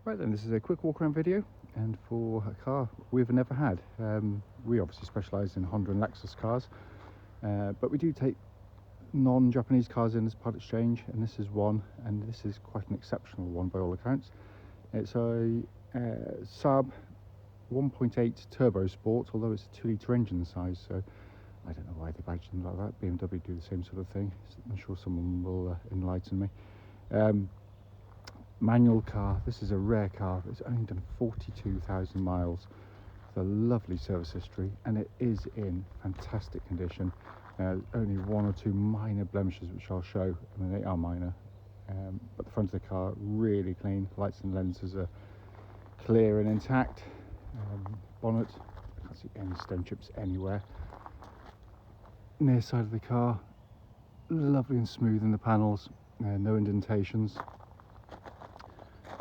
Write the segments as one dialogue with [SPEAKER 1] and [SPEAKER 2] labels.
[SPEAKER 1] Right then, this is a quick walk around video, and for a car we've never had. We obviously specialise in Honda and Lexus cars, but we do take non-Japanese cars in as part exchange, and this is one, and this is quite an exceptional one by all accounts. It's a Saab 1.8 turbo sport, although it's a 2-litre engine size, so I don't know why they badged them like that. BMW do the same sort of thing. I'm sure someone will enlighten me. Manual car. This is a rare car. It's only done 42,000 miles with a lovely service history, and it is in fantastic condition. Only one or two minor blemishes which I'll show. I mean, they are minor, but the front of the car really clean. Lights and lenses are clear and intact. Bonnet, I can't see any stone chips anywhere. Near side of the car, lovely and smooth in the panels, no indentations.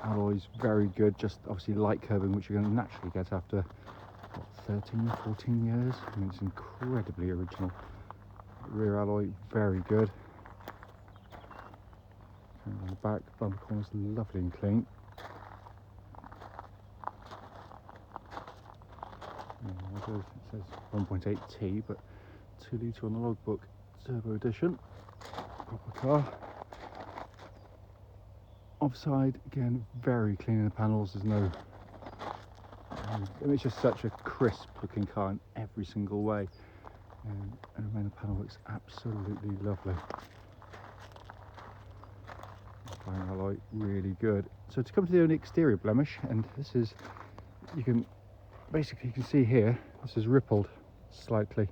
[SPEAKER 1] Alloys very good, just obviously light curbing, which you're going to naturally get after what, 13, 14 years. I mean, it's incredibly original. Rear alloy very good. On the back, bumper corners lovely and clean. It says 1.8T, but 2-litre on the logbook, turbo edition. Proper car. Offside, again, very clean in the panels. There's no it's just such a crisp looking car in every single way, and the main panel looks absolutely lovely. Fine alloy, really good. So to come to the only exterior blemish, and this is, you can see here, this is rippled slightly,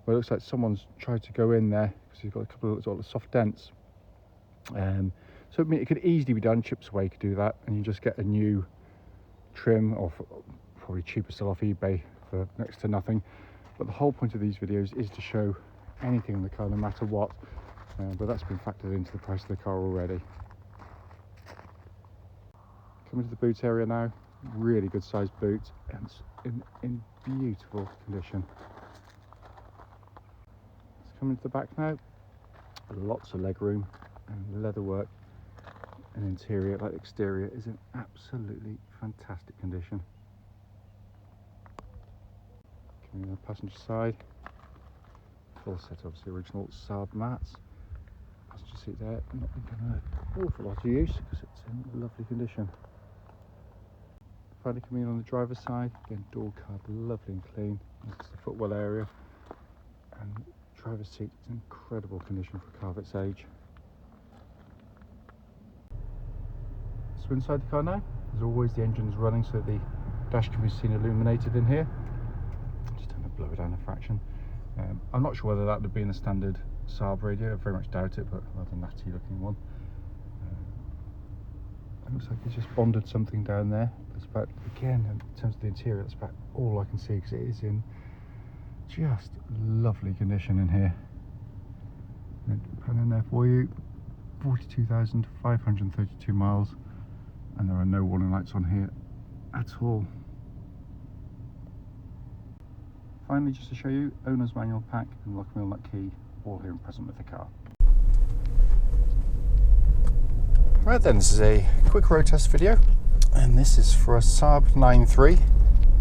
[SPEAKER 1] well, it looks like someone's tried to go in there because you've got a couple of sort of soft dents. So I mean, it could easily be done, chips away could do that, and you just get a new trim, or probably cheaper still off eBay for next to nothing. But the whole point of these videos is to show anything in the car, no matter what, but that's been factored into the price of the car already. Coming to the boot area now, really good sized boot, and it's in beautiful condition. Let's come into the back now, lots of leg room and leather work. And interior, like the exterior, is in absolutely fantastic condition. Coming on the passenger side, full set, obviously original Saab mats. Passenger seat there, not been given an awful lot of use because it's in lovely condition. Finally coming in on the driver's side, again door card, lovely and clean. This is the footwell area, and driver's seat is in incredible condition for a car of its age. So inside the car now, as always, the engine's running, so the dash can be seen illuminated in here. Just going to blow it down a fraction. I'm not sure whether that would be in a standard Saab radio, I very much doubt it, but rather natty looking one. It looks like it's just bonded something down there. That's about, again, in terms of the interior, that's about all I can see, because it is in just lovely condition in here. Put in there for you, 42,532 miles. And there are no warning lights on here at all. Finally, just to show you, owner's manual pack and lock wheel nut key, all here and present with the car. Right then, this is a quick road test video, and this is for a Saab 9.3,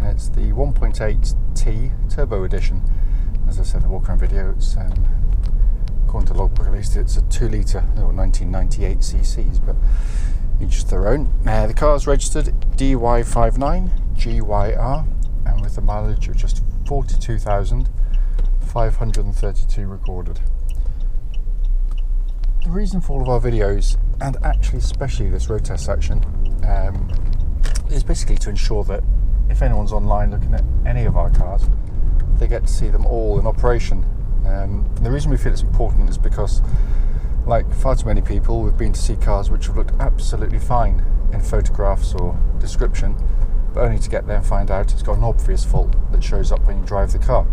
[SPEAKER 1] and it's the 1.8T turbo edition. As I said in the walk around video, it's according to the logbook at least, it's a 2-litre, or 1998 cc's, but each their own. The car is registered DY59GYR, and with a mileage of just 42,532 recorded. The reason for all of our videos, and actually especially this road test section, is basically to ensure that if anyone's online looking at any of our cars, they get to see them all in operation. And the reason we feel it's important is because, like far too many people, we've been to see cars which have looked absolutely fine in photographs or description, but only to get there and find out it's got an obvious fault that shows up when you drive the car.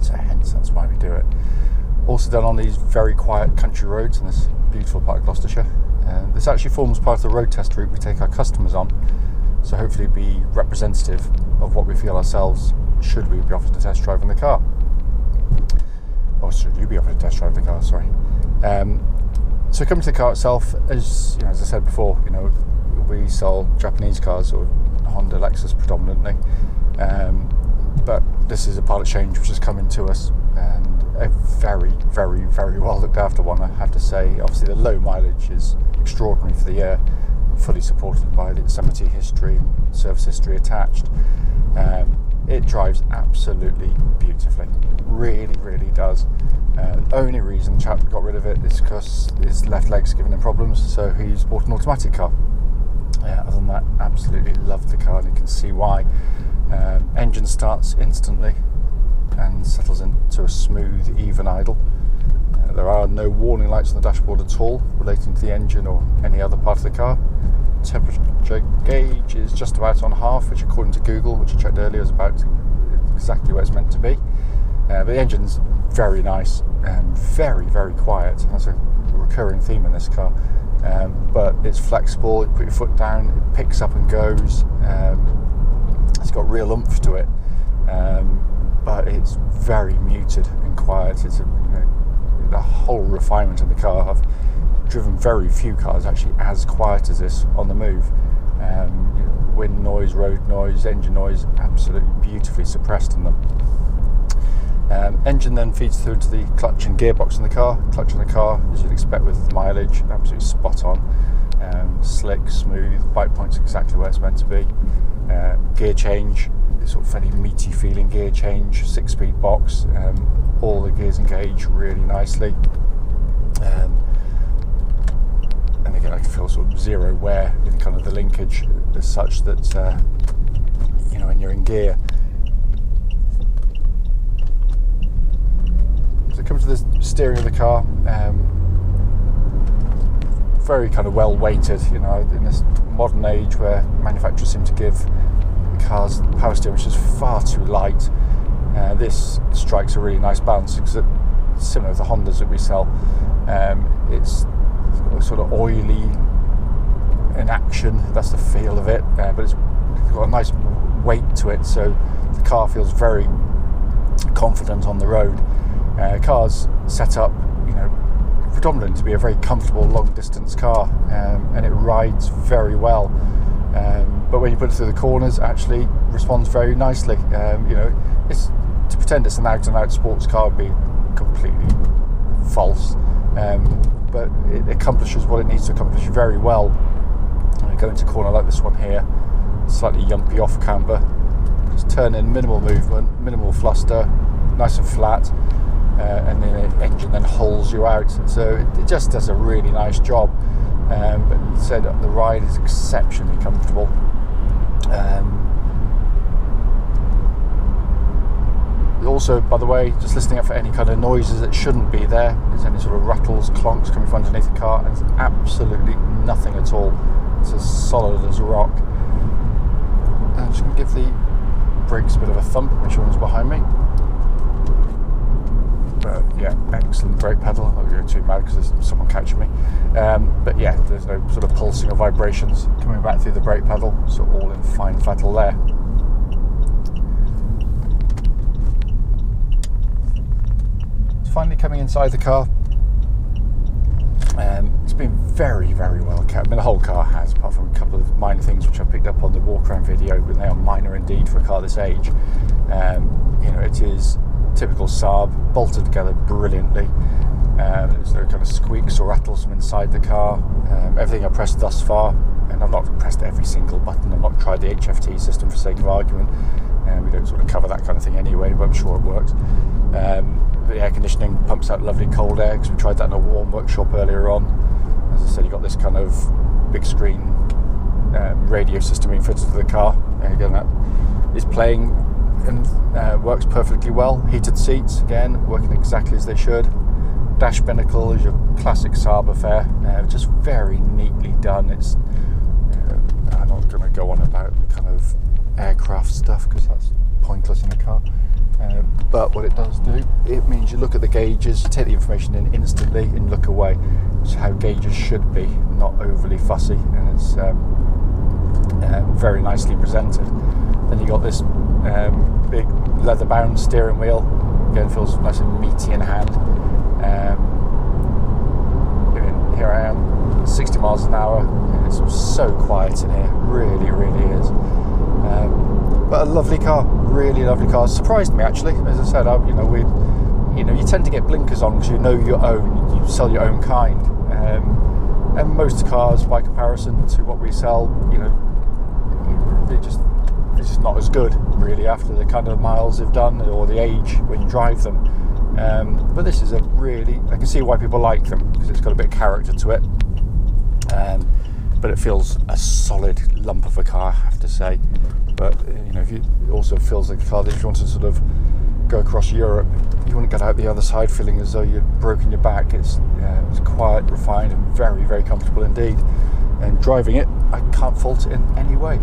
[SPEAKER 1] So hence, that's why we do it. Also done on these very quiet country roads in this beautiful part of Gloucestershire. This actually forms part of the road test route we take our customers on, so hopefully be representative of what we feel ourselves should we be offered to test drive in the car. Or should you be offered to test drive the car, sorry. So coming to the car itself, as I said before, We sell Japanese cars, or Honda, Lexus predominantly, but this is a part exchange which has come into us, and a very, very, very well looked after one, I have to say. Obviously the low mileage is extraordinary for the year, fully supported by the MOT history and service history attached. It drives absolutely beautifully, really, really does. Only reason the chap got rid of it is because his left leg's giving him problems, so he's bought an automatic car. Other than that, absolutely loved the car, and you can see why. Engine starts instantly and settles into a smooth, even idle. There are no warning lights on the dashboard at all relating to the engine or any other part of the car. Temperature gauge is just about on half, which according to Google, which I checked earlier, is about exactly where it's meant to be. But the engine's very nice and very, very quiet. That's a recurring theme in this car. But it's flexible, you put your foot down, it picks up and goes. It's got real oomph to it, but it's very muted and quiet. It's the whole refinement in the car. I've driven very few cars actually as quiet as this on the move. Wind noise, road noise, engine noise, absolutely beautifully suppressed in them. Engine then feeds through into the clutch and gearbox in the car. Clutch in the car, as you'd expect with mileage, absolutely spot on. Slick, smooth, bite point's exactly where it's meant to be. Gear change, sort of fairly meaty feeling gear change, 6-speed box. All the gears engage really nicely. And again, I can feel sort of zero wear in kind of the linkage as such that, when you're in gear. So coming to the steering of the car, very kind of well weighted, in this modern age where manufacturers seem to give cars power steering which is far too light. This strikes a really nice balance, because it's similar to the Hondas that we sell. It's sort of oily in action, that's the feel of it, but it's got a nice weight to it, so the car feels very confident on the road. Car's set up, predominantly to be a very comfortable long distance car, and it rides very well. But when you put it through the corners, actually responds very nicely. It's to pretend it's an out-and-out sports car would be completely false. But it accomplishes what it needs to accomplish very well. When you go into a corner like this one here, slightly yumpy off camber, just turn in minimal movement, minimal fluster, nice and flat, and then the engine then holds you out. So it just does a really nice job. But said the ride is exceptionally comfortable. Also, by the way, just listening out for any kind of noises that shouldn't be there. There's any sort of rattles, clonks coming from underneath the car, and it's absolutely nothing at all. It's as solid as a rock. And I'm just going to give the brakes a bit of a thump, make sure one's behind me. But yeah, excellent brake pedal. I'm not going too mad because there's someone catching me. But yeah, there's no sort of pulsing or vibrations coming back through the brake pedal, so all in fine fettle there. Finally coming inside the car, it's been very, very well kept. I mean, the whole car has, apart from a couple of minor things which I picked up on the walk around video, but they are minor indeed for a car this age. It is typical Saab, bolted together brilliantly. There's no kind of squeaks or rattles from inside the car. Everything I've pressed thus far, and I've not pressed every single button, I've not tried the HFT system for sake of argument. We don't sort of cover that kind of thing anyway, but I'm sure it works. The air conditioning pumps out lovely cold air, because we tried that in a warm workshop earlier on. As I said, you've got this kind of big screen radio system being fitted to the car, and again that is playing and works perfectly well. Heated seats, again, working exactly as they should. Dash binnacle is your classic Saab affair, just very neatly done. It's I'm not going to go on about kind of aircraft stuff because that's pointless in a car. But what it does do, it means you look at the gauges, you take the information in instantly and look away, which is how gauges should be, not overly fussy, and it's very nicely presented. Then you got this big leather-bound steering wheel, again feels nice and meaty in hand. Here I am, 60 miles an hour, It's so quiet in here, really, really is. But a lovely car, really lovely car. Surprised me actually. As I said, you tend to get blinkers on because you know your own. You sell your own kind, and most cars, by comparison to what we sell, they're just not as good really after the kind of miles they've done or the age when you drive them. But this is I can see why people like them, because it's got a bit of character to it. But it feels a solid lump of a car, I have to say. But it also feels like a car that if you want to sort of go across Europe, you wouldn't get out the other side feeling as though you'd broken your back. It's quiet, refined, and very, very comfortable indeed. And driving it, I can't fault it in any way.